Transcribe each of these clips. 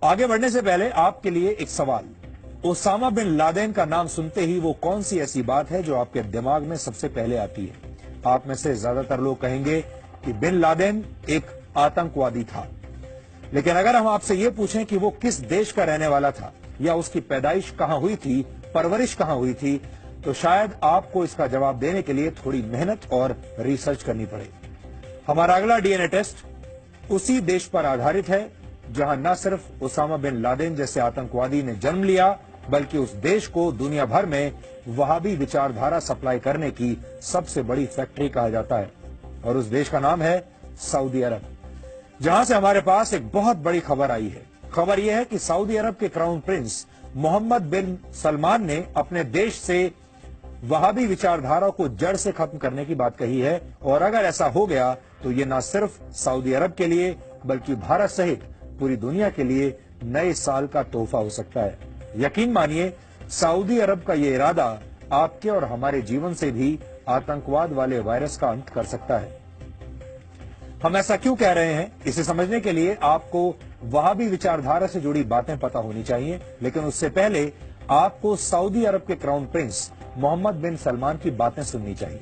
आगे बढ़ने से पहले आपके लिए एक सवाल। ओसामा बिन लादेन का नाम सुनते ही वो कौन सी ऐसी बात है जो आपके दिमाग में सबसे पहले आती है? आप में से ज्यादातर लोग कहेंगे कि बिन लादेन एक आतंकवादी था। लेकिन अगर हम आपसे ये पूछें कि वो किस देश का रहने वाला था या उसकी पैदाइश कहां हुई थी, परवरिश कहां हुई थी, तो शायद आपको इसका जवाब देने के लिए थोड़ी मेहनत और रिसर्च करनी पड़े। हमारा अगला डीएनए टेस्ट उसी देश पर आधारित है जहां न सिर्फ ओसामा बिन लादेन जैसे आतंकवादी ने जन्म लिया, बल्कि उस देश को दुनिया भर में वहाबी विचारधारा सप्लाई करने की सबसे बड़ी फैक्ट्री कहा जाता है। और उस देश का नाम है सऊदी अरब, जहां से हमारे पास एक बहुत बड़ी खबर आई है। खबर यह है कि सऊदी अरब के क्राउन प्रिंस मोहम्मद बिन सलमान ने अपने देश से वहाबी विचारधारा को जड़ से खत्म करने की बात कही है। और अगर ऐसा हो गया तो ये न सिर्फ सऊदी अरब के लिए बल्कि भारत सहित पूरी दुनिया के लिए नए साल का तोहफा हो सकता है। यकीन मानिए, सऊदी अरब का ये इरादा आपके और हमारे जीवन से भी आतंकवाद वाले वायरस का अंत कर सकता है। हम ऐसा क्यों कह रहे हैं, इसे समझने के लिए आपको वहाबी विचारधारा से जुड़ी बातें पता होनी चाहिए। लेकिन उससे पहले आपको सऊदी अरब के क्राउन प्रिंस मोहम्मद बिन सलमान की बातें सुननी चाहिए।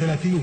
30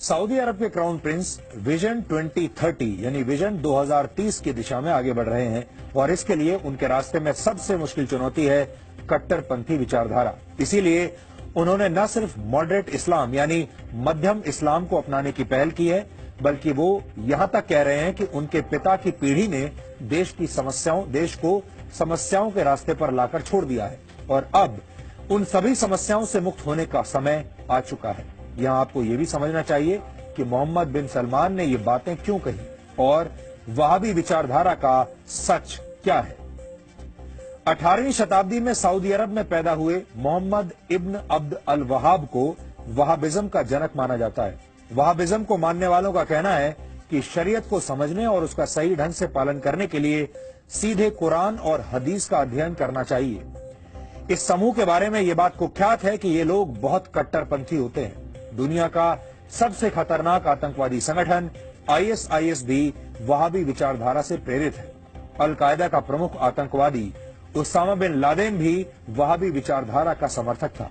सऊदी अरब के क्राउन प्रिंस विजन 2030 यानी विजन 2030 की दिशा में आगे बढ़ रहे हैं। और इसके लिए उनके रास्ते में सबसे मुश्किल चुनौती है कट्टरपंथी विचारधारा। इसीलिए उन्होंने न सिर्फ मॉडरेट इस्लाम यानी मध्यम इस्लाम को अपनाने की पहल की है, बल्कि वो यहां तक कह रहे हैं कि उनके पिता की पीढ़ी ने देश को समस्याओं के रास्ते पर लाकर छोड़ दिया है और अब उन सभी समस्याओं से मुक्त होने का समय आ चुका है। यहां आपको यह भी समझना चाहिए कि मोहम्मद बिन सलमान ने ये बातें क्यों कही और वहाबी विचारधारा का सच क्या है। 18वीं शताब्दी में सऊदी अरब में पैदा हुए मोहम्मद इब्न अब्द अल वहाब को वहाबिज्म का जनक माना जाता है। वहाबिज्म को मानने वालों का कहना है कि शरीयत को समझने और उसका सही ढंग से पालन करने के लिए सीधे कुरान और हदीस का अध्ययन करना चाहिए। इस समूह के बारे में यह बात कुख्यात है कि ये लोग बहुत कट्टरपंथी होते हैं। दुनिया का सबसे खतरनाक आतंकवादी संगठन ISIS भी वहाबी विचारधारा से प्रेरित है। अल कायदा का प्रमुख आतंकवादी ओसामा बिन लादेन भी वहाबी विचारधारा का समर्थक था।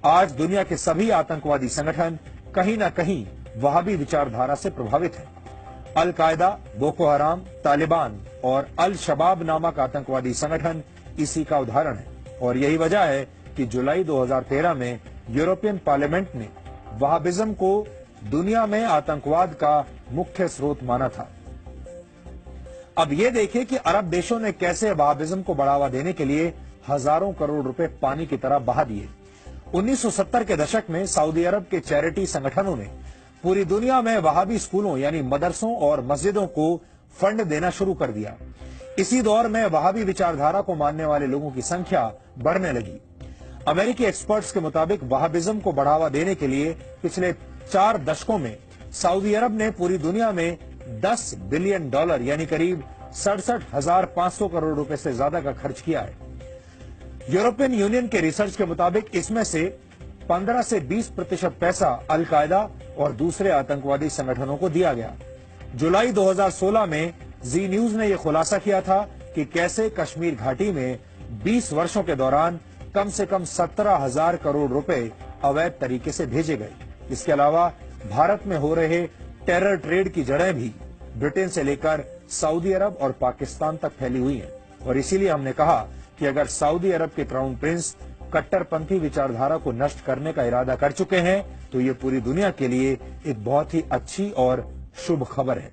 आज दुनिया के सभी आतंकवादी संगठन कहीं न कहीं वहाबी विचारधारा से प्रभावित है। अल कायदा, बोको हराम, तालिबान और अल शबाब नामक आतंकवादी संगठन इसी का उदाहरण है। और यही वजह है कि जुलाई 2013 में यूरोपियन पार्लियामेंट ने वहाबिज्म को दुनिया में आतंकवाद का मुख्य स्रोत माना था। अब ये देखिए कि अरब देशों ने कैसे वहाबिज्म को बढ़ावा देने के लिए हजारों करोड़ रुपए पानी की तरह बहा दिए। 1970 के दशक में सऊदी अरब के चैरिटी संगठनों ने पूरी दुनिया में वहाबी स्कूलों यानी मदरसों और मस्जिदों को फंड देना शुरू कर दिया। इसी दौर में वहाबी विचारधारा को मानने वाले लोगों की संख्या बढ़ने लगी। अमेरिकी एक्सपर्ट्स के मुताबिक वहाबिज्म को बढ़ावा देने के लिए पिछले 4 दशकों में सऊदी अरब ने पूरी दुनिया में $10 बिलियन यानी करीब 67,500 करोड़ रुपए से ज्यादा का खर्च किया है। यूरोपियन यूनियन के रिसर्च के मुताबिक इसमें से 15 से 20% पैसा अल कायदा और दूसरे आतंकवादी संगठनों को दिया गया। जुलाई 2016 में जी न्यूज ने यह खुलासा किया था कि कैसे कश्मीर घाटी में 20 वर्षों के दौरान कम से कम 17,000 करोड़ रुपए अवैध तरीके से भेजे गए। इसके अलावा भारत में हो रहे टेरर ट्रेड की जड़ें भी ब्रिटेन से लेकर सऊदी अरब और पाकिस्तान तक फैली हुई हैं। और इसीलिए हमने कहा कि अगर सऊदी अरब के क्राउन प्रिंस कट्टरपंथी विचारधारा को नष्ट करने का इरादा कर चुके हैं तो ये पूरी दुनिया के लिए एक बहुत ही अच्छी और शुभ खबर है।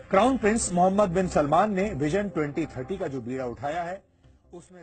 क्राउन प्रिंस मोहम्मद बिन सलमान ने विजन 2030 का जो बीड़ा उठाया है उसमें